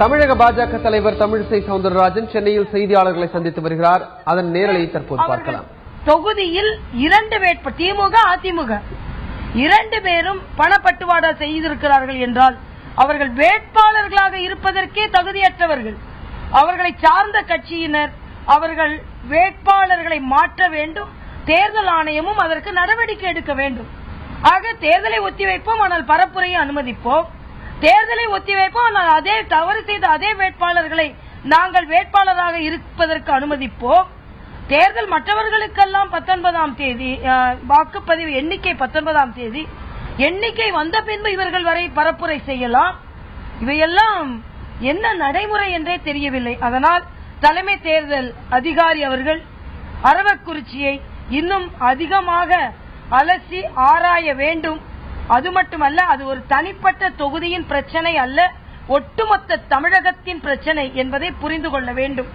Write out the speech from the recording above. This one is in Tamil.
தமிழக பாஜக தலைவர் தமிழிசை சவுந்தரராஜன் சென்னையில் செய்தியாளர்களை சந்தித்து வருகிறார். அதன் நேரலை தற்போது பார்க்கலாம். தொகுதியில் 2 திமுக அதிமுக 2 பேரும் பணப்பட்டுவாடா செய்திருக்கிறார்கள் என்றால் அவர்கள் வேட்பாளர்களாக இருப்பதற்கே தகுதியற்றவர்கள். அவர்களை சார்ந்த கட்சியினர் அவர்கள் வேட்பாளர்களை மாற்ற வேண்டும். தேர்தல் ஆணையமும் அதற்கு நடவடிக்கை எடுக்க வேண்டும். ஆக தேர்தலை ஒத்திவைப்போம், ஆனால் பரப்புரையை அனுமதிப்போம். தேர்தலை ஒத்திவைப்போம், ஆனால் அதே தவறு செய்த அதே வேட்பாளர்களை நாங்கள் வேட்பாளராக இருப்பதற்கு அனுமதிப்போம். தேர்தல் மற்றவர்களுக்கெல்லாம் 19ஆம் தேதி வாக்குப்பதிவு எண்ணிக்கை 19ஆம் தேதி எண்ணிக்கை வந்த பின்பு இவர்கள் வரை பரப்புரை செய்யலாம். இவையெல்லாம் என்ன நடைமுறை என்றே தெரியவில்லை. அதனால் தலைமை தேர்தல் அதிகாரி அவர்கள் அரவக்குறிச்சியை இன்னும் அதிகமாக அலசி ஆராய வேண்டும். அது மட்டுமல்ல, அது ஒரு தனிப்பட்ட தொகுதியின் பிரச்சனை அல்ல, ஒட்டுமொத்த தமிழகத்தின் பிரச்சனை என்பதை புரிந்து கொள்ள வேண்டும்.